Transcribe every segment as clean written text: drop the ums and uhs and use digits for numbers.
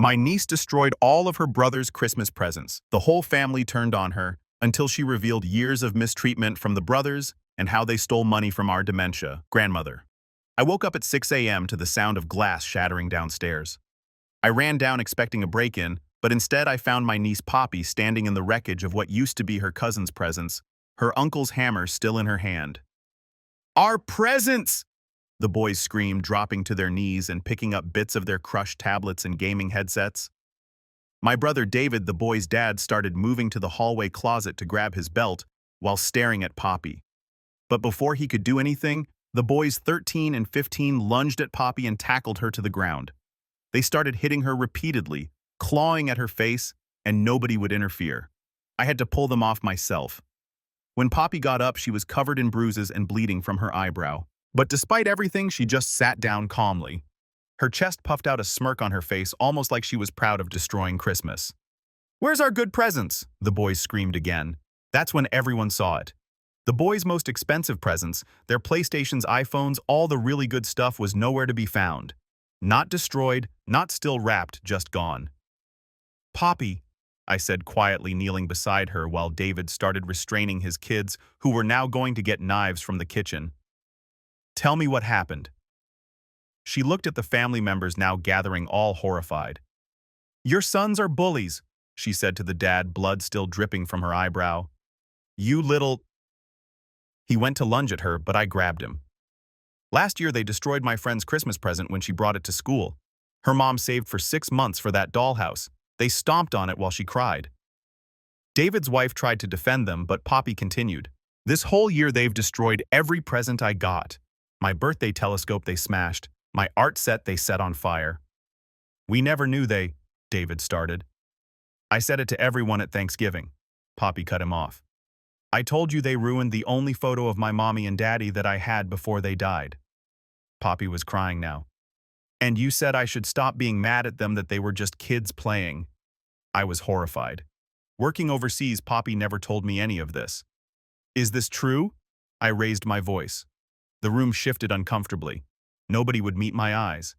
My niece destroyed all of her brother's Christmas presents. The whole family turned on her until she revealed years of mistreatment from the brothers and how they stole money from our dementia grandmother. I woke up at 6 a.m. to the sound of glass shattering downstairs. I ran down expecting a break-in, but instead I found my niece Poppy standing in the wreckage of what used to be her cousin's presents, her uncle's hammer still in her hand. "Our presents!" The boys screamed, dropping to their knees and picking up bits of their crushed tablets and gaming headsets. My brother David, the boy's dad, started moving to the hallway closet to grab his belt while staring at Poppy. But before he could do anything, the boys 13 and 15 lunged at Poppy and tackled her to the ground. They started hitting her repeatedly, clawing at her face, and nobody would interfere. I had to pull them off myself. When Poppy got up, she was covered in bruises and bleeding from her eyebrow. But despite everything, she just sat down calmly. Her chest puffed out a smirk on her face, almost like she was proud of destroying Christmas. "Where's our good presents?" the boys screamed again. That's when everyone saw it. The boys' most expensive presents, their PlayStations, iPhones, all the really good stuff was nowhere to be found. Not destroyed, not still wrapped, just gone. "Poppy," I said quietly, kneeling beside her while David started restraining his kids, who were now going to get knives from the kitchen. "Tell me what happened." She looked at the family members now gathering, all horrified. "Your sons are bullies," she said to the dad, blood still dripping from her eyebrow. "You little—" He went to lunge at her, but I grabbed him. "Last year they destroyed my friend's Christmas present when she brought it to school. Her mom saved for 6 months for that dollhouse. They stomped on it while she cried." David's wife tried to defend them, but Poppy continued. "This whole year they've destroyed every present I got. My birthday telescope they smashed. My art set they set on fire." "We never knew they—" David started. "I said it to everyone at Thanksgiving." Poppy cut him off. "I told you they ruined the only photo of my mommy and daddy that I had before they died." Poppy was crying now. "And you said I should stop being mad at them, that they were just kids playing." I was horrified. Working overseas, Poppy never told me any of this. "Is this true?" I raised my voice. The room shifted uncomfortably. Nobody would meet my eyes.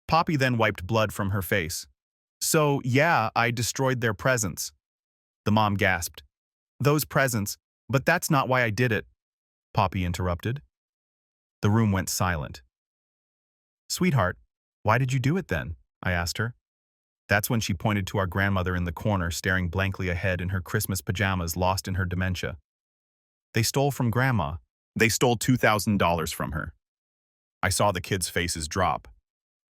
Poppy then wiped blood from her face. "So, yeah, I destroyed their presents." The mom gasped. "Those presents, but that's not why I did it," Poppy interrupted. The room went silent. "Sweetheart, why did you do it then?" I asked her. That's when she pointed to our grandmother in the corner, staring blankly ahead in her Christmas pajamas, lost in her dementia. "They stole from Grandma. They stole $2,000 from her." I saw the kids' faces drop.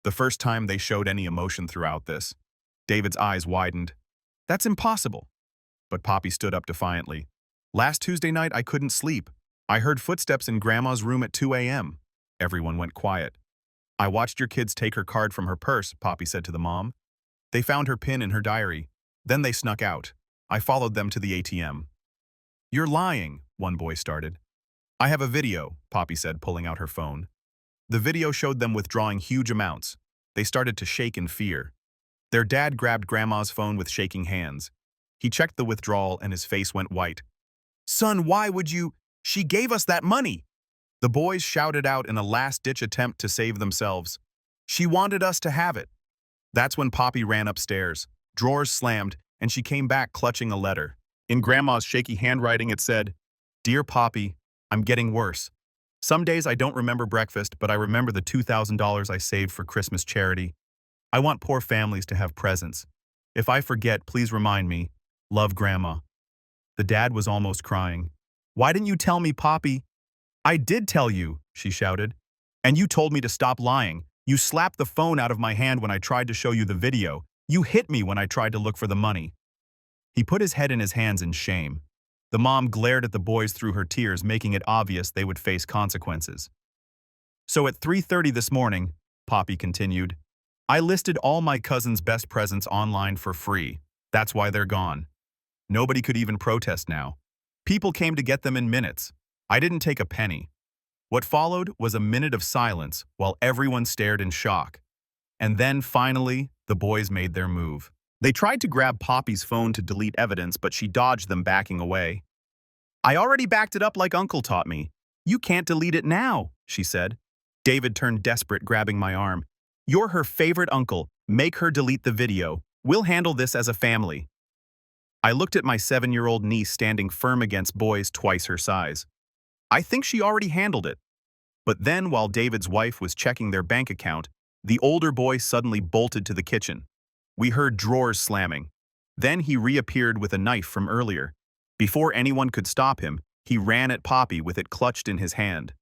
The first time they showed any emotion throughout this. David's eyes widened. "That's impossible." But Poppy stood up defiantly. "Last Tuesday night I couldn't sleep. I heard footsteps in Grandma's room at 2 a.m. Everyone went quiet. "I watched your kids take her card from her purse," Poppy said to the mom. "They found her pin in her diary. Then they snuck out. I followed them to the ATM." "You're lying," one boy started. "I have a video," Poppy said, pulling out her phone. The video showed them withdrawing huge amounts. They started to shake in fear. Their dad grabbed Grandma's phone with shaking hands. He checked the withdrawal and his face went white. "Son, why would you? She gave us that money!" The boys shouted out in a last-ditch attempt to save themselves. "She wanted us to have it." That's when Poppy ran upstairs. Drawers slammed, and she came back clutching a letter. In Grandma's shaky handwriting it said, "Dear Poppy, I'm getting worse. Some days I don't remember breakfast, but I remember the $2,000 I saved for Christmas charity. I want poor families to have presents. If I forget, please remind me. Love, Grandma." The dad was almost crying. "Why didn't you tell me, Poppy?" "I did tell you," she shouted. "And you told me to stop lying. You slapped the phone out of my hand when I tried to show you the video. You hit me when I tried to look for the money." He put his head in his hands in shame. The mom glared at the boys through her tears, making it obvious they would face consequences. "So at 3:30 this morning," Poppy continued, "I listed all my cousin's best presents online for free. That's why they're gone. Nobody could even protest now. People came to get them in minutes. I didn't take a penny." What followed was a minute of silence while everyone stared in shock. And then, finally, the boys made their move. They tried to grab Poppy's phone to delete evidence, but she dodged them, backing away. "I already backed it up like Uncle taught me. You can't delete it now," she said. David turned desperate, grabbing my arm. You're her favorite uncle. Make her delete the video. We'll handle this as a family. I looked at my 7-year-old niece standing firm against boys twice her size. I think she already handled it. But then, while David's wife was checking their bank account, the older boy suddenly bolted to the kitchen. We heard drawers slamming. Then he reappeared with a knife from earlier. Before anyone could stop him, he ran at Poppy with it clutched in his hand.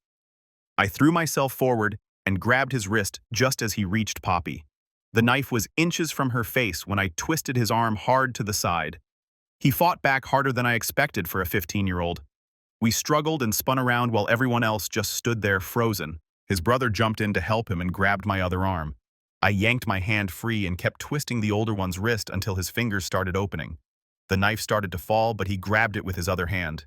I threw myself forward and grabbed his wrist just as he reached Poppy. The knife was inches from her face when I twisted his arm hard to the side. He fought back harder than I expected for a 15-year-old. We struggled and spun around while everyone else just stood there frozen. His brother jumped in to help him and grabbed my other arm. I yanked my hand free and kept twisting the older one's wrist until his fingers started opening. The knife started to fall, but he grabbed it with his other hand.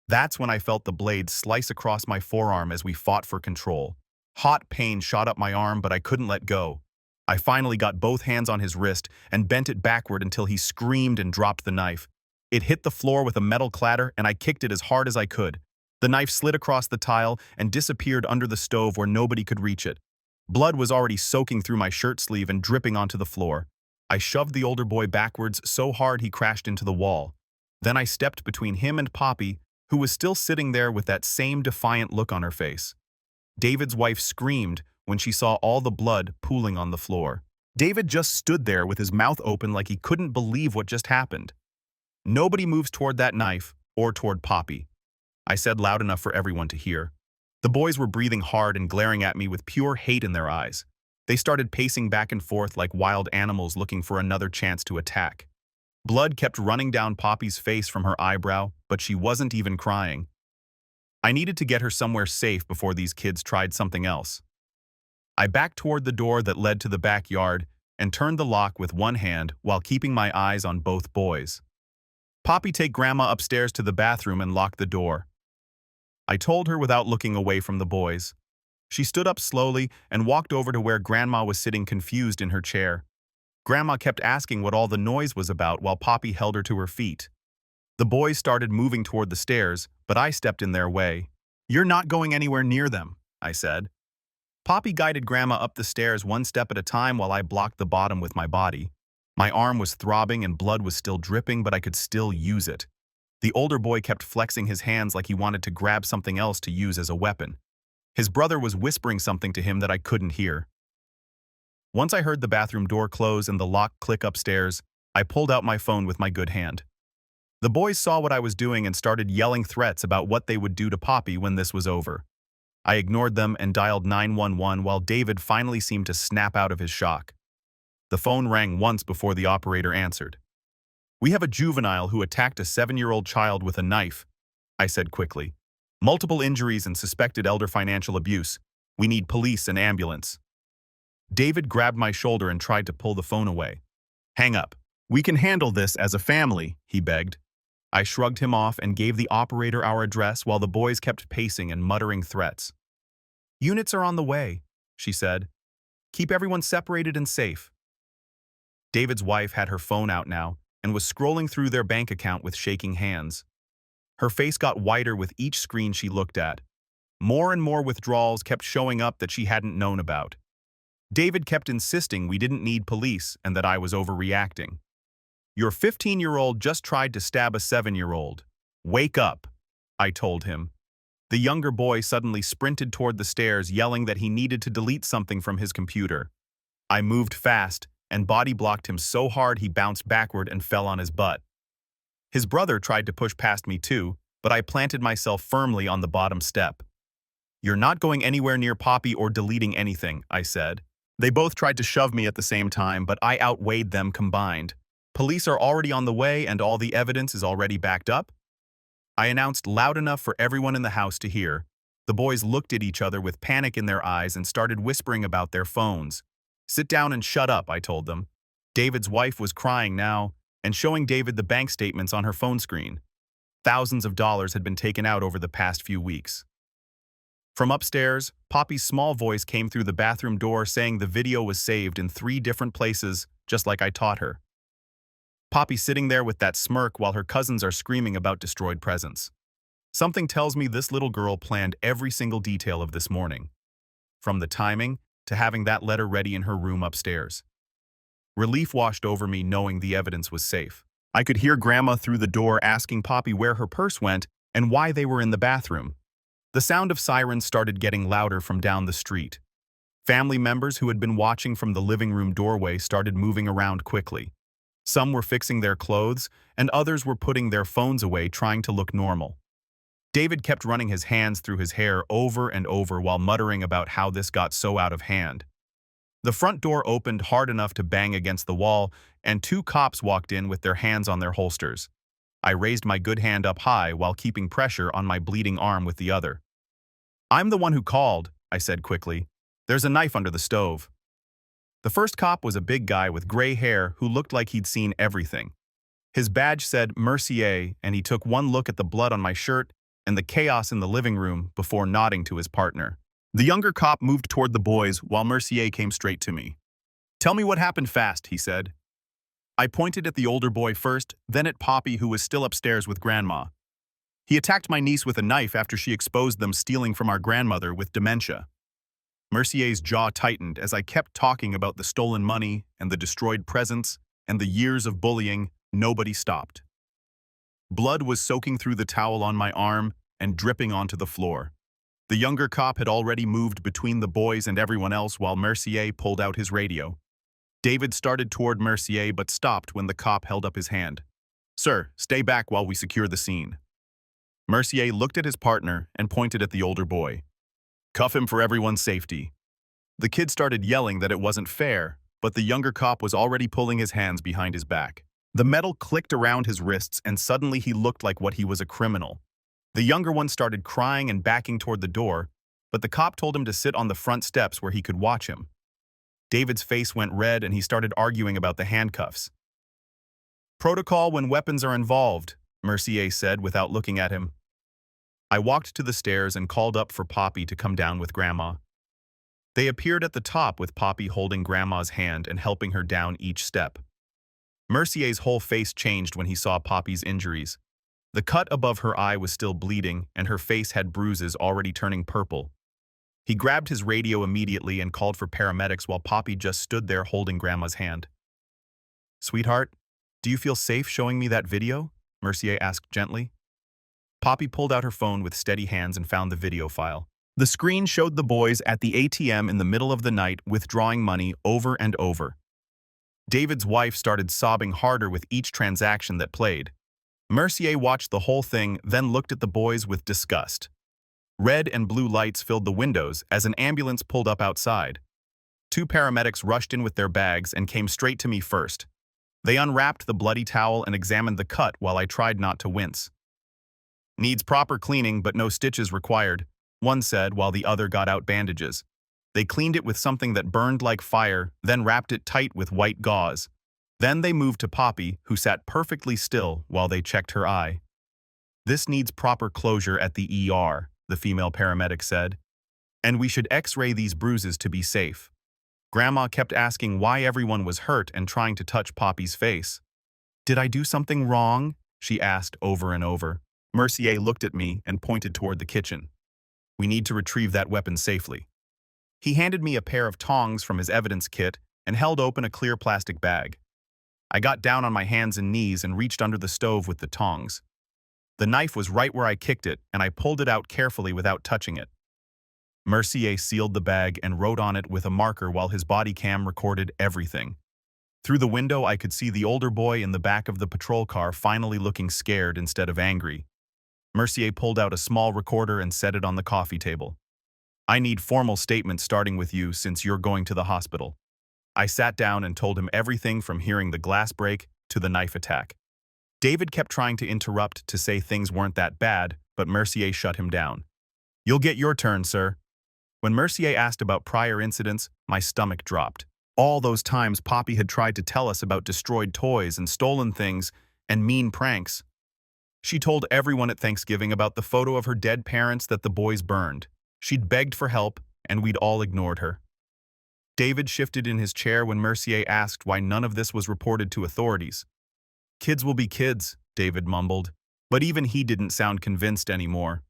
That's when I felt the blade slice across my forearm as we fought for control. Hot pain shot up my arm, but I couldn't let go. I finally got both hands on his wrist and bent it backward until he screamed and dropped the knife. It hit the floor with a metal clatter, and I kicked it as hard as I could. The knife slid across the tile and disappeared under the stove where nobody could reach it. Blood was already soaking through my shirt sleeve and dripping onto the floor. I shoved the older boy backwards so hard he crashed into the wall. Then I stepped between him and Poppy, who was still sitting there with that same defiant look on her face. David's wife screamed when she saw all the blood pooling on the floor. David just stood there with his mouth open like he couldn't believe what just happened. Nobody moves toward that knife or toward Poppy, I said loud enough for everyone to hear. The boys were breathing hard and glaring at me with pure hate in their eyes. They started pacing back and forth like wild animals looking for another chance to attack. Blood kept running down Poppy's face from her eyebrow, but she wasn't even crying. I needed to get her somewhere safe before these kids tried something else. I backed toward the door that led to the backyard and turned the lock with one hand while keeping my eyes on both boys. Poppy, take Grandma upstairs to the bathroom and lock the door. I told her without looking away from the boys. She stood up slowly and walked over to where Grandma was sitting confused in her chair. Grandma kept asking what all the noise was about while Poppy held her to her feet. The boys started moving toward the stairs, but I stepped in their way. You're not going anywhere near them, I said. Poppy guided Grandma up the stairs one step at a time while I blocked the bottom with my body. My arm was throbbing and blood was still dripping, but I could still use it. The older boy kept flexing his hands like he wanted to grab something else to use as a weapon. His brother was whispering something to him that I couldn't hear. Once I heard the bathroom door close and the lock click upstairs, I pulled out my phone with my good hand. The boys saw what I was doing and started yelling threats about what they would do to Poppy when this was over. I ignored them and dialed 911 while David finally seemed to snap out of his shock. The phone rang once before the operator answered. We have a juvenile who attacked a 7-year-old child with a knife, I said quickly. Multiple injuries and suspected elder financial abuse. We need police and ambulance. David grabbed my shoulder and tried to pull the phone away. Hang up. We can handle this as a family, he begged. I shrugged him off and gave the operator our address while the boys kept pacing and muttering threats. Units are on the way, she said. Keep everyone separated and safe. David's wife had her phone out now and was scrolling through their bank account with shaking hands. Her face got whiter with each screen she looked at. More and more withdrawals kept showing up that she hadn't known about. David kept insisting we didn't need police and that I was overreacting. Your 15-year-old just tried to stab a 7-year-old. Wake up, I told him. The younger boy suddenly sprinted toward the stairs, yelling that he needed to delete something from his computer. I moved fast and body blocked him so hard he bounced backward and fell on his butt. His brother tried to push past me too, but I planted myself firmly on the bottom step. You're not going anywhere near Poppy or deleting anything, I said. They both tried to shove me at the same time, but I outweighed them combined. Police are already on the way and all the evidence is already backed up. I announced loud enough for everyone in the house to hear. The boys looked at each other with panic in their eyes and started whispering about their phones. Sit down and shut up, I told them. David's wife was crying now and showing David the bank statements on her phone screen. Thousands of dollars had been taken out over the past few weeks. From upstairs, Poppy's small voice came through the bathroom door saying the video was saved in 3 different places, just like I taught her. Poppy sitting there with that smirk while her cousins are screaming about destroyed presents. Something tells me this little girl planned every single detail of this morning. From the timing to having that letter ready in her room upstairs. Relief washed over me knowing the evidence was safe. I could hear Grandma through the door asking Poppy where her purse went and why they were in the bathroom. The sound of sirens started getting louder from down the street. Family members who had been watching from the living room doorway started moving around quickly. Some were fixing their clothes, and others were putting their phones away trying to look normal. David kept running his hands through his hair over and over while muttering about how this got so out of hand. The front door opened hard enough to bang against the wall, and 2 cops walked in with their hands on their holsters. I raised my good hand up high while keeping pressure on my bleeding arm with the other. "I'm the one who called," I said quickly. "There's a knife under the stove." The first cop was a big guy with gray hair who looked like he'd seen everything. His badge said Mercier, and he took one look at the blood on my shirt and the chaos in the living room before nodding to his partner. The younger cop moved toward the boys while Mercier came straight to me. "Tell me what happened fast," he said. I pointed at the older boy first, then at Poppy, who was still upstairs with Grandma. "He attacked my niece with a knife after she exposed them stealing from our grandmother with dementia." Mercier's jaw tightened as I kept talking about the stolen money and the destroyed presents and the years of bullying. Nobody stopped. Blood was soaking through the towel on my arm and dripping onto the floor. The younger cop had already moved between the boys and everyone else while Mercier pulled out his radio. David started toward Mercier but stopped when the cop held up his hand. "Sir, stay back while we secure the scene." Mercier looked at his partner and pointed at the older boy. "Cuff him for everyone's safety." The kid started yelling that it wasn't fair, but the younger cop was already pulling his hands behind his back. The metal clicked around his wrists and suddenly he looked like what he was a criminal. The younger one started crying and backing toward the door, but the cop told him to sit on the front steps where he could watch him. David's face went red and he started arguing about the handcuffs. "Protocol when weapons are involved," Mercier said without looking at him. I walked to the stairs and called up for Poppy to come down with Grandma. They appeared at the top with Poppy holding Grandma's hand and helping her down each step. Mercier's whole face changed when he saw Poppy's injuries. The cut above her eye was still bleeding, and her face had bruises already turning purple. He grabbed his radio immediately and called for paramedics while Poppy just stood there holding Grandma's hand. "Sweetheart, do you feel safe showing me that video?" Mercier asked gently. Poppy pulled out her phone with steady hands and found the video file. The screen showed the boys at the ATM in the middle of the night withdrawing money over and over. David's wife started sobbing harder with each transaction that played. Mercier watched the whole thing, then looked at the boys with disgust. Red and blue lights filled the windows as an ambulance pulled up outside. 2 paramedics rushed in with their bags and came straight to me first. They unwrapped the bloody towel and examined the cut while I tried not to wince. "Needs proper cleaning but no stitches required," one said while the other got out bandages. They cleaned it with something that burned like fire, then wrapped it tight with white gauze. Then they moved to Poppy, who sat perfectly still while they checked her eye. "This needs proper closure at the ER," the female paramedic said. "And we should x-ray these bruises to be safe." Grandma kept asking why everyone was hurt and trying to touch Poppy's face. "Did I do something wrong?" she asked over and over. Mercier looked at me and pointed toward the kitchen. "We need to retrieve that weapon safely." He handed me a pair of tongs from his evidence kit and held open a clear plastic bag. I got down on my hands and knees and reached under the stove with the tongs. The knife was right where I kicked it, and I pulled it out carefully without touching it. Mercier sealed the bag and wrote on it with a marker while his body cam recorded everything. Through the window, I could see the older boy in the back of the patrol car finally looking scared instead of angry. Mercier pulled out a small recorder and set it on the coffee table. "I need formal statements starting with you since you're going to the hospital." I sat down and told him everything from hearing the glass break to the knife attack. David kept trying to interrupt to say things weren't that bad, but Mercier shut him down. "You'll get your turn, sir." When Mercier asked about prior incidents, my stomach dropped. All those times Poppy had tried to tell us about destroyed toys and stolen things and mean pranks. She told everyone at Thanksgiving about the photo of her dead parents that the boys burned. She'd begged for help, and we'd all ignored her. David shifted in his chair when Mercier asked why none of this was reported to authorities. "Kids will be kids," David mumbled, but even he didn't sound convinced anymore.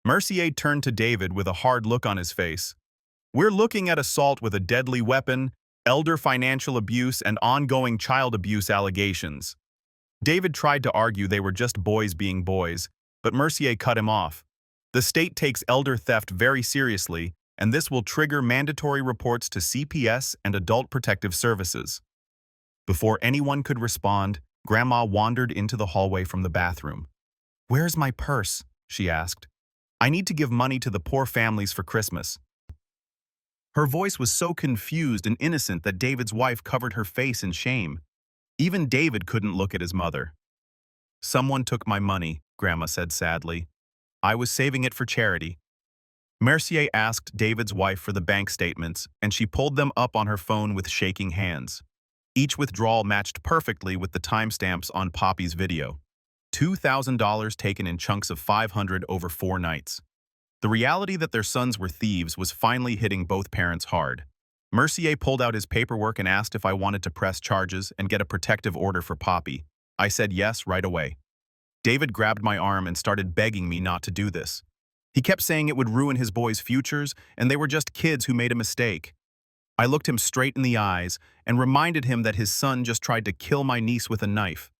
Mercier turned to David with a hard look on his face. We're looking at assault with a deadly weapon, elder financial abuse, and ongoing child abuse allegations. David tried to argue they were just boys being boys, but Mercier cut him off. The state takes elder theft very seriously, and this will trigger mandatory reports to CPS and Adult Protective Services. Before anyone could respond, Grandma wandered into the hallway from the bathroom. "Where's my purse?" she asked. "I need to give money to the poor families for Christmas." Her voice was so confused and innocent that David's wife covered her face in shame. Even David couldn't look at his mother. "Someone took my money," Grandma said sadly. "I was saving it for charity." Mercier asked David's wife for the bank statements, and she pulled them up on her phone with shaking hands. Each withdrawal matched perfectly with the timestamps on Poppy's video. $2,000 taken in chunks of 500 over 4 nights. The reality that their sons were thieves was finally hitting both parents hard. Mercier pulled out his paperwork and asked if I wanted to press charges and get a protective order for Poppy. I said yes right away. David grabbed my arm and started begging me not to do this. He kept saying it would ruin his boys' futures, and they were just kids who made a mistake. I looked him straight in the eyes and reminded him that his son just tried to kill my niece with a knife.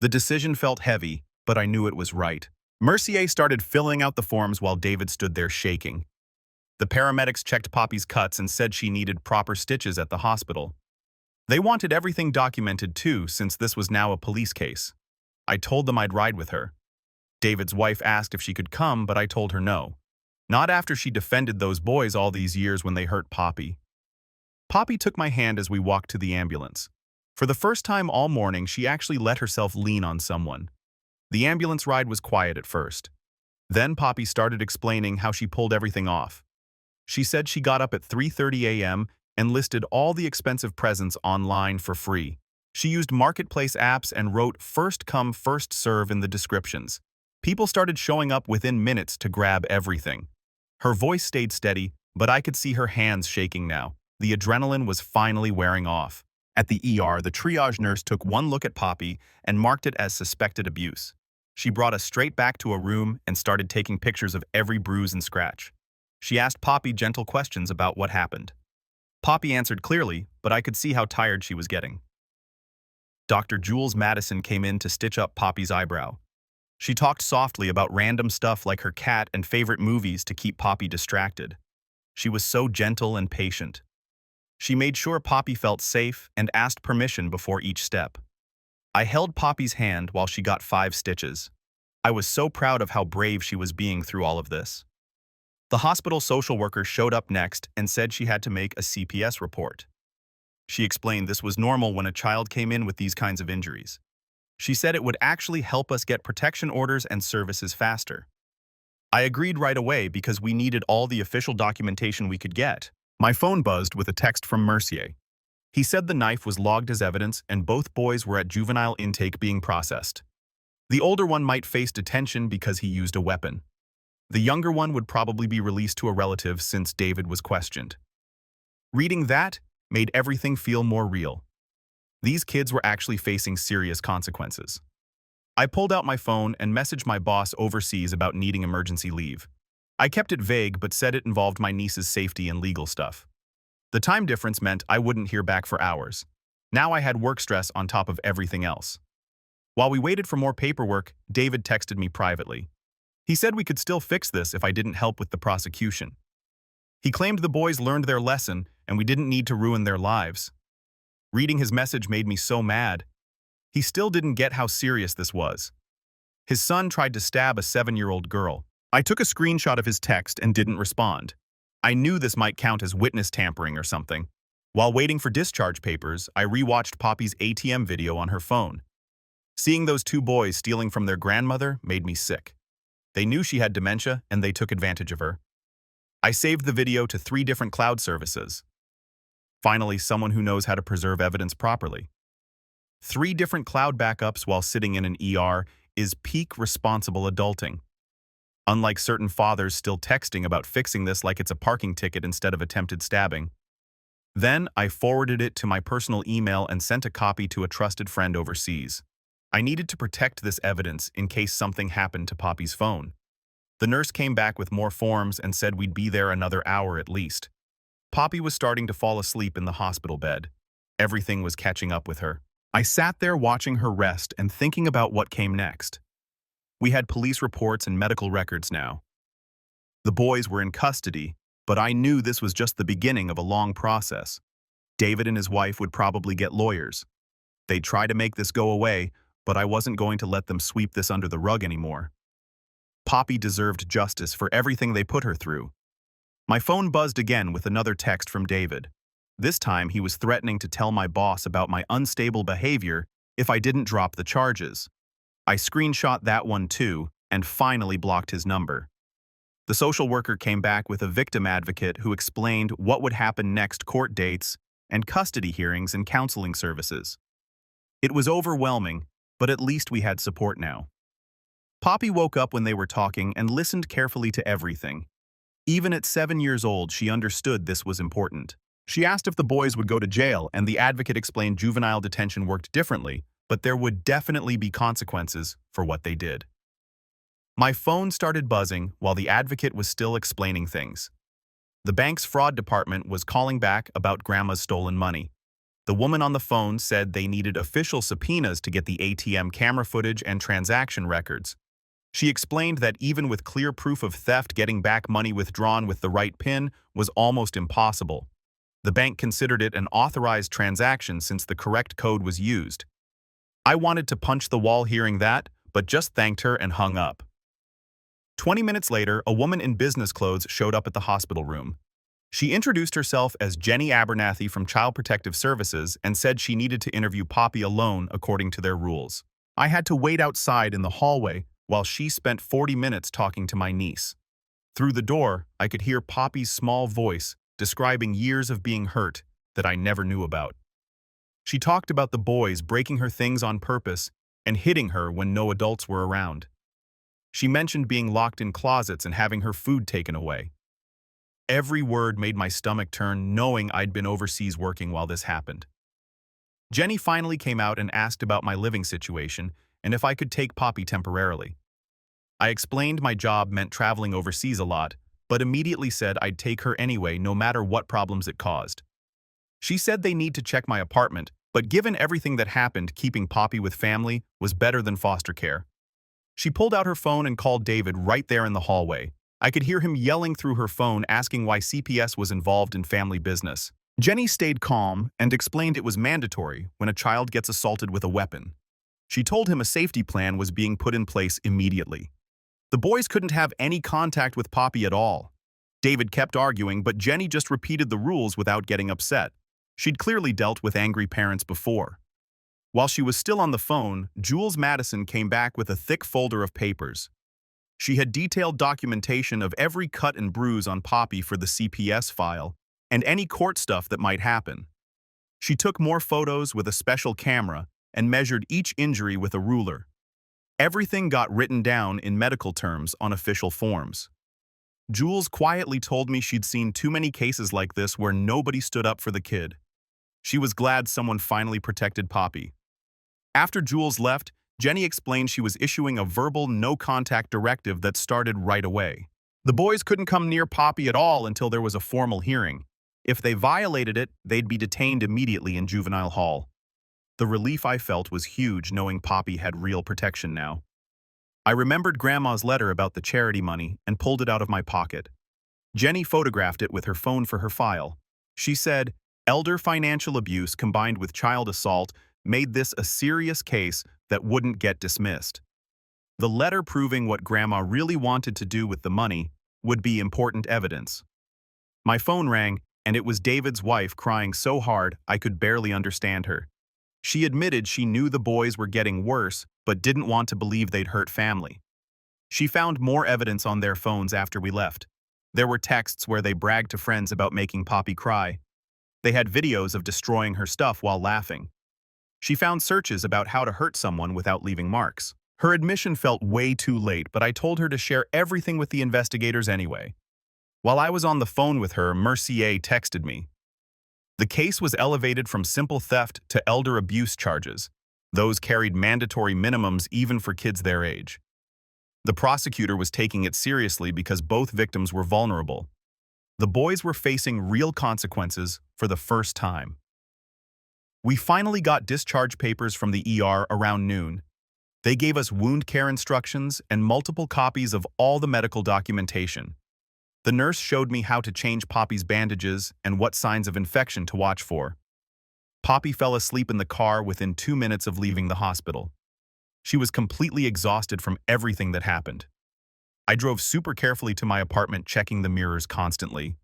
The decision felt heavy, but I knew it was right. Mercier started filling out the forms while David stood there shaking. The paramedics checked Poppy's cuts and said she needed proper stitches at the hospital. They wanted everything documented too, since this was now a police case. I told them I'd ride with her. David's wife asked if she could come, but I told her no. Not after she defended those boys all these years when they hurt Poppy. Poppy took my hand as we walked to the ambulance. For the first time all morning, she actually let herself lean on someone. The ambulance ride was quiet at first. Then Poppy started explaining how she pulled everything off. She said she got up at 3:30 a.m. and listed all the expensive presents online for free. She used marketplace apps and wrote "first come, first serve" in the descriptions. People started showing up within minutes to grab everything. Her voice stayed steady, but I could see her hands shaking now. The adrenaline was finally wearing off. At the ER, the triage nurse took one look at Poppy and marked it as suspected abuse. She brought us straight back to a room and started taking pictures of every bruise and scratch. She asked Poppy gentle questions about what happened. Poppy answered clearly, but I could see how tired she was getting. Dr. Jules Madison came in to stitch up Poppy's eyebrow. She talked softly about random stuff like her cat and favorite movies to keep Poppy distracted. She was so gentle and patient. She made sure Poppy felt safe and asked permission before each step. I held Poppy's hand while she got 5 stitches. I was so proud of how brave she was being through all of this. The hospital social worker showed up next and said she had to make a CPS report. She explained this was normal when a child came in with these kinds of injuries. She said it would actually help us get protection orders and services faster. I agreed right away because we needed all the official documentation we could get. My phone buzzed with a text from Mercier. He said the knife was logged as evidence and both boys were at juvenile intake being processed. The older one might face detention because he used a weapon. The younger one would probably be released to a relative since David was questioned. Reading that made everything feel more real. These kids were actually facing serious consequences. I pulled out my phone and messaged my boss overseas about needing emergency leave. I kept it vague but said it involved my niece's safety and legal stuff. The time difference meant I wouldn't hear back for hours. Now I had work stress on top of everything else. While we waited for more paperwork, David texted me privately. He said we could still fix this if I didn't help with the prosecution. He claimed the boys learned their lesson and we didn't need to ruin their lives. Reading his message made me so mad. He still didn't get how serious this was. His son tried to stab a 7-year-old girl. I took a screenshot of his text and didn't respond. I knew this might count as witness tampering or something. While waiting for discharge papers, I rewatched Poppy's ATM video on her phone. Seeing those 2 boys stealing from their grandmother made me sick. They knew she had dementia and they took advantage of her. I saved the video to 3 different cloud services. Finally, someone who knows how to preserve evidence properly. 3 different cloud backups while sitting in an ER is peak responsible adulting. Unlike certain fathers still texting about fixing this like it's a parking ticket instead of attempted stabbing. Then I forwarded it to my personal email and sent a copy to a trusted friend overseas. I needed to protect this evidence in case something happened to Poppy's phone. The nurse came back with more forms and said we'd be there another hour at least. Poppy was starting to fall asleep in the hospital bed. Everything was catching up with her. I sat there watching her rest and thinking about what came next. We had police reports and medical records now. The boys were in custody, but I knew this was just the beginning of a long process. David and his wife would probably get lawyers. They'd try to make this go away, but I wasn't going to let them sweep this under the rug anymore. Poppy deserved justice for everything they put her through. My phone buzzed again with another text from David. This time he was threatening to tell my boss about my unstable behavior if I didn't drop the charges. I screenshot that one too and finally blocked his number. The social worker came back with a victim advocate who explained what would happen next: court dates and custody hearings and counseling services. It was overwhelming, but at least we had support now. Poppy woke up when they were talking and listened carefully to everything. Even at 7 years old, she understood this was important. She asked if the boys would go to jail, and the advocate explained juvenile detention worked differently, but there would definitely be consequences for what they did. My phone started buzzing while the advocate was still explaining things. The bank's fraud department was calling back about Grandma's stolen money. The woman on the phone said they needed official subpoenas to get the ATM camera footage and transaction records. She explained that even with clear proof of theft, getting back money withdrawn with the right PIN was almost impossible. The bank considered it an authorized transaction since the correct code was used. I wanted to punch the wall hearing that, but just thanked her and hung up. 20 minutes later, a woman in business clothes showed up at the hospital room. She introduced herself as Jenny Abernathy from Child Protective Services and said she needed to interview Poppy alone according to their rules. I had to wait outside in the hallway while she spent 40 minutes talking to my niece. Through the door, I could hear Poppy's small voice describing years of being hurt that I never knew about. She talked about the boys breaking her things on purpose and hitting her when no adults were around. She mentioned being locked in closets and having her food taken away. Every word made my stomach turn, knowing I'd been overseas working while this happened. Jenny finally came out and asked about my living situation and if I could take Poppy temporarily. I explained my job meant traveling overseas a lot, but immediately said I'd take her anyway no matter what problems it caused. She said they need to check my apartment, but given everything that happened, keeping Poppy with family was better than foster care. She pulled out her phone and called David right there in the hallway. I could hear him yelling through her phone asking why CPS was involved in family business. Jenny stayed calm and explained it was mandatory when a child gets assaulted with a weapon. She told him a safety plan was being put in place immediately. The boys couldn't have any contact with Poppy at all. David kept arguing, but Jenny just repeated the rules without getting upset. She'd clearly dealt with angry parents before. While she was still on the phone, Jules Madison came back with a thick folder of papers. She had detailed documentation of every cut and bruise on Poppy for the CPS file and any court stuff that might happen. She took more photos with a special camera and measured each injury with a ruler. Everything got written down in medical terms on official forms. Jules quietly told me she'd seen too many cases like this where nobody stood up for the kid. She was glad someone finally protected Poppy. After Jules left, Jenny explained she was issuing a verbal no-contact directive that started right away. The boys couldn't come near Poppy at all until there was a formal hearing. If they violated it, they'd be detained immediately in juvenile hall. The relief I felt was huge knowing Poppy had real protection now. I remembered Grandma's letter about the charity money and pulled it out of my pocket. Jenny photographed it with her phone for her file. She said, "Elder financial abuse combined with child assault made this a serious case that wouldn't get dismissed." The letter proving what Grandma really wanted to do with the money would be important evidence. My phone rang, and it was David's wife crying so hard I could barely understand her. She admitted she knew the boys were getting worse, but didn't want to believe they'd hurt family. She found more evidence on their phones after we left. There were texts where they bragged to friends about making Poppy cry. They had videos of destroying her stuff while laughing. She found searches about how to hurt someone without leaving marks. Her admission felt way too late, but I told her to share everything with the investigators anyway. While I was on the phone with her, Mercier texted me. The case was elevated from simple theft to elder abuse charges. Those carried mandatory minimums even for kids their age. The prosecutor was taking it seriously because both victims were vulnerable. The boys were facing real consequences for the first time. We finally got discharge papers from the ER around noon. They gave us wound care instructions and multiple copies of all the medical documentation. The nurse showed me how to change Poppy's bandages and what signs of infection to watch for. Poppy fell asleep in the car within 2 minutes of leaving the hospital. She was completely exhausted from everything that happened. I drove super carefully to my apartment, checking the mirrors constantly.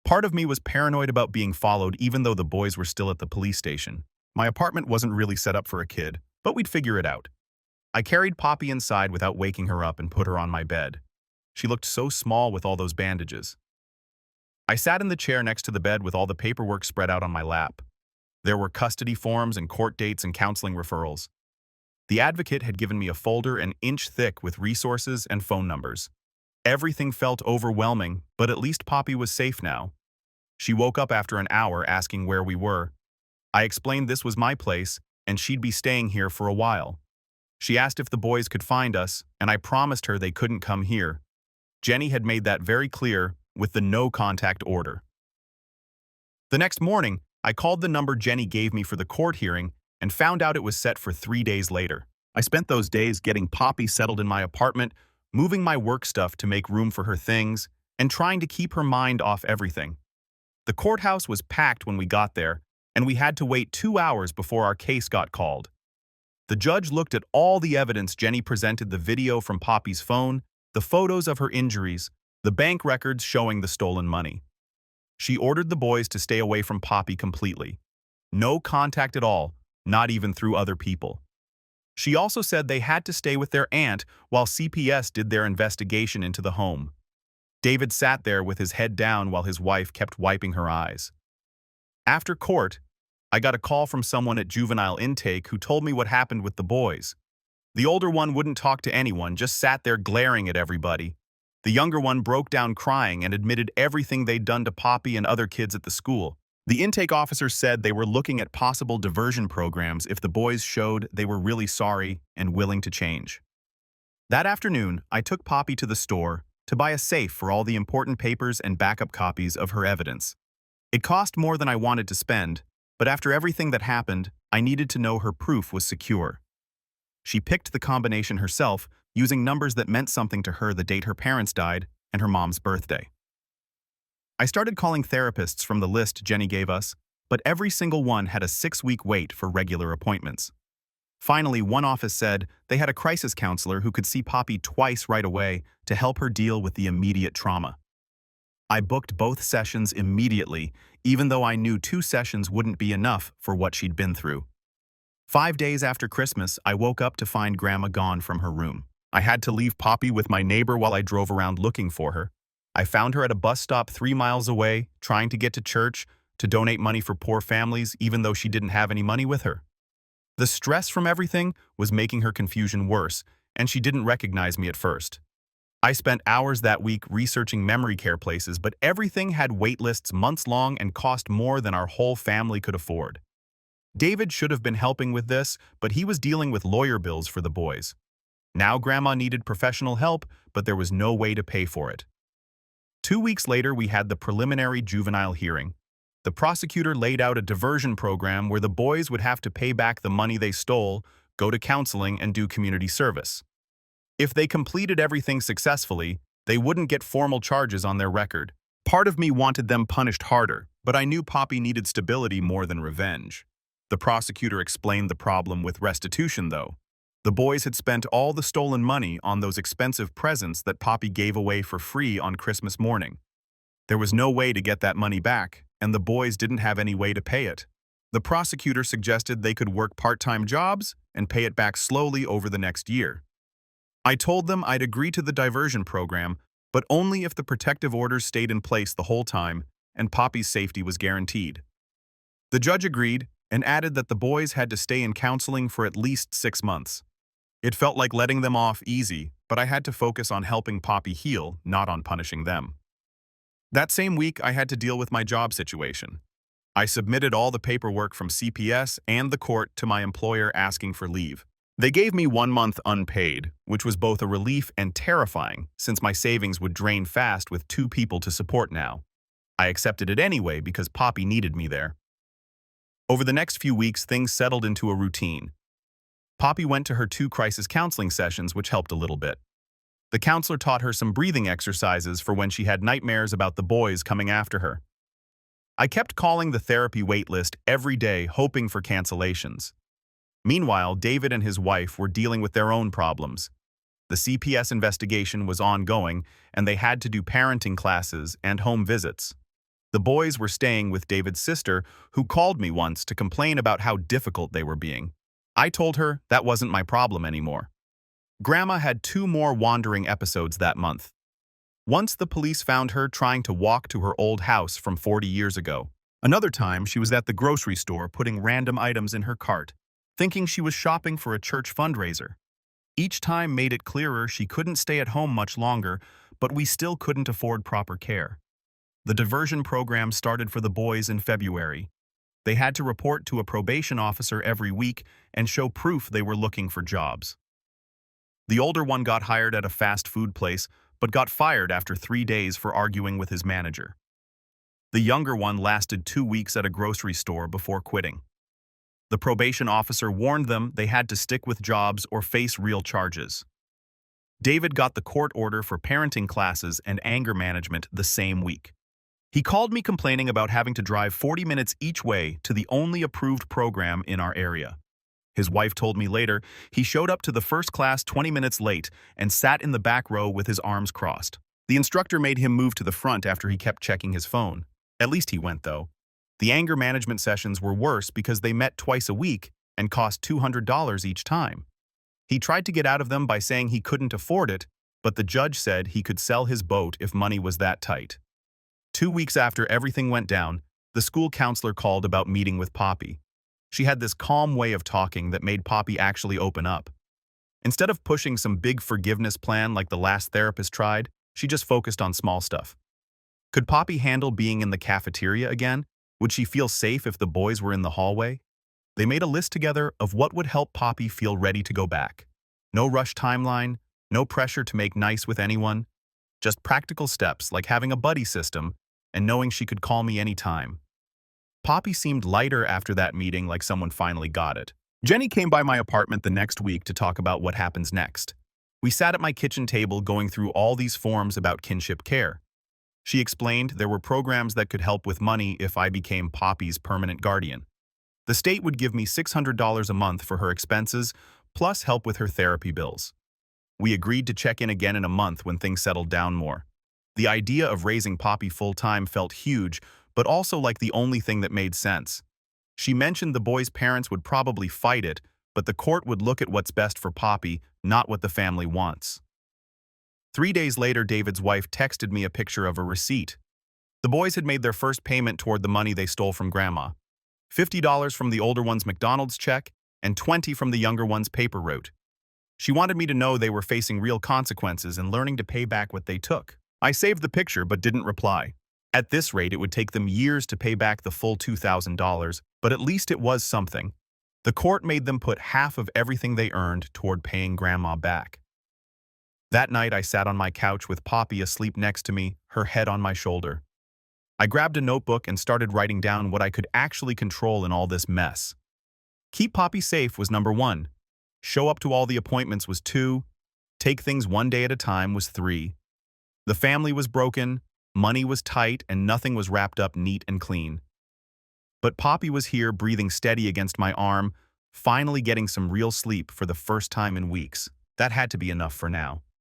Part of me was paranoid about being followed even though the boys were still at the police station. My apartment wasn't really set up for a kid, but we'd figure it out. I carried Poppy inside without waking her up and put her on my bed. She looked so small with all those bandages. I sat in the chair next to the bed with all the paperwork spread out on my lap. There were custody forms and court dates and counseling referrals. The advocate had given me a folder an inch thick with resources and phone numbers. Everything felt overwhelming, but at least Poppy was safe now. She woke up after an hour asking where we were. I explained this was my place and she'd be staying here for a while. She asked if the boys could find us, and I promised her they couldn't come here. Jenny had made that very clear with the no-contact order. The next morning, I called the number Jenny gave me for the court hearing and found out it was set for 3 days later. I spent those days getting Poppy settled in my apartment, moving my work stuff to make room for her things, and trying to keep her mind off everything. The courthouse was packed when we got there, and we had to wait 2 hours before our case got called. The judge looked at all the evidence Jenny presented: the video from Poppy's phone, the photos of her injuries, the bank records showing the stolen money. She ordered the boys to stay away from Poppy completely. No contact at all, not even through other people. She also said they had to stay with their aunt while CPS did their investigation into the home. David sat there with his head down while his wife kept wiping her eyes. After court, I got a call from someone at juvenile intake who told me what happened with the boys. The older one wouldn't talk to anyone, just sat there glaring at everybody. The younger one broke down crying and admitted everything they'd done to Poppy and other kids at the school. The intake officer said they were looking at possible diversion programs if the boys showed they were really sorry and willing to change. That afternoon, I took Poppy to the store to buy a safe for all the important papers and backup copies of her evidence. It cost more than I wanted to spend, but after everything that happened, I needed to know her proof was secure. She picked the combination herself, using numbers that meant something to her: the date her parents died and her mom's birthday. I started calling therapists from the list Jenny gave us, but every single one had a 6-week wait for regular appointments. Finally, one office said they had a crisis counselor who could see Poppy twice right away to help her deal with the immediate trauma. I booked both sessions immediately, even though I knew 2 sessions wouldn't be enough for what she'd been through. 5 days after Christmas, I woke up to find Grandma gone from her room. I had to leave Poppy with my neighbor while I drove around looking for her. I found her at a bus stop 3 miles away, trying to get to church to donate money for poor families, even though she didn't have any money with her. The stress from everything was making her confusion worse, and she didn't recognize me at first. I spent hours that week researching memory care places, but everything had wait lists months long and cost more than our whole family could afford. David should have been helping with this, but he was dealing with lawyer bills for the boys. Now Grandma needed professional help, but there was no way to pay for it. 2 weeks later, we had the preliminary juvenile hearing. The prosecutor laid out a diversion program where the boys would have to pay back the money they stole, go to counseling, and do community service. If they completed everything successfully, they wouldn't get formal charges on their record. Part of me wanted them punished harder, but I knew Poppy needed stability more than revenge. The prosecutor explained the problem with restitution, though. The boys had spent all the stolen money on those expensive presents that Poppy gave away for free on Christmas morning. There was no way to get that money back, and the boys didn't have any way to pay it. The prosecutor suggested they could work part-time jobs and pay it back slowly over the next year. I told them I'd agree to the diversion program, but only if the protective orders stayed in place the whole time and Poppy's safety was guaranteed. The judge agreed and added that the boys had to stay in counseling for at least 6 months. It felt like letting them off easy, but I had to focus on helping Poppy heal, not on punishing them. That same week, I had to deal with my job situation. I submitted all the paperwork from CPS and the court to my employer asking for leave. They gave me 1 month unpaid, which was both a relief and terrifying since my savings would drain fast with 2 people to support now. I accepted it anyway because Poppy needed me there. Over the next few weeks, things settled into a routine. Poppy went to her 2 crisis counseling sessions, which helped a little bit. The counselor taught her some breathing exercises for when she had nightmares about the boys coming after her. I kept calling the therapy waitlist every day, hoping for cancellations. Meanwhile, David and his wife were dealing with their own problems. The CPS investigation was ongoing, and they had to do parenting classes and home visits. The boys were staying with David's sister, who called me once to complain about how difficult they were being. I told her that wasn't my problem anymore. Grandma had 2 more wandering episodes that month. Once the police found her trying to walk to her old house from 40 years ago. Another time, she was at the grocery store putting random items in her cart, thinking she was shopping for a church fundraiser. Each time made it clearer she couldn't stay at home much longer, but we still couldn't afford proper care. The diversion program started for the boys in February. They had to report to a probation officer every week and show proof they were looking for jobs. The older one got hired at a fast food place, but got fired after 3 days for arguing with his manager. The younger one lasted 2 weeks at a grocery store before quitting. The probation officer warned them they had to stick with jobs or face real charges. David got the court order for parenting classes and anger management the same week. He called me complaining about having to drive 40 minutes each way to the only approved program in our area. His wife told me later he showed up to the first class 20 minutes late and sat in the back row with his arms crossed. The instructor made him move to the front after he kept checking his phone. At least he went, though. The anger management sessions were worse because they met twice a week and cost $200 each time. He tried to get out of them by saying he couldn't afford it, but the judge said he could sell his boat if money was that tight. 2 weeks after everything went down, the school counselor called about meeting with Poppy. She had this calm way of talking that made Poppy actually open up. Instead of pushing some big forgiveness plan like the last therapist tried, she just focused on small stuff. Could Poppy handle being in the cafeteria again? Would she feel safe if the boys were in the hallway? They made a list together of what would help Poppy feel ready to go back. No rush timeline, no pressure to make nice with anyone, just practical steps like having a buddy system and knowing she could call me anytime. Poppy seemed lighter after that meeting, like someone finally got it. Jenny came by my apartment the next week to talk about what happens next. We sat at my kitchen table going through all these forms about kinship care. She explained there were programs that could help with money if I became Poppy's permanent guardian. The state would give me $600 a month for her expenses, plus help with her therapy bills. We agreed to check in again in a month when things settled down more. The idea of raising Poppy full-time felt huge, but also like the only thing that made sense. She mentioned the boys' parents would probably fight it, but the court would look at what's best for Poppy, not what the family wants. 3 days later, David's wife texted me a picture of a receipt. The boys had made their first payment toward the money they stole from Grandma. $50 from the older one's McDonald's check and $20 from the younger one's paper route. She wanted me to know they were facing real consequences and learning to pay back what they took. I saved the picture but didn't reply. At this rate, it would take them years to pay back the full $2,000, but at least it was something. The court made them put half of everything they earned toward paying Grandma back. That night, I sat on my couch with Poppy asleep next to me, her head on my shoulder. I grabbed a notebook and started writing down what I could actually control in all this mess. Keep Poppy safe was number 1. Show up to all the appointments was 2. Take things one day at a time was 3. The family was broken, money was tight, and nothing was wrapped up neat and clean. But Poppy was here, breathing steady against my arm, finally getting some real sleep for the first time in weeks. That had to be enough for now.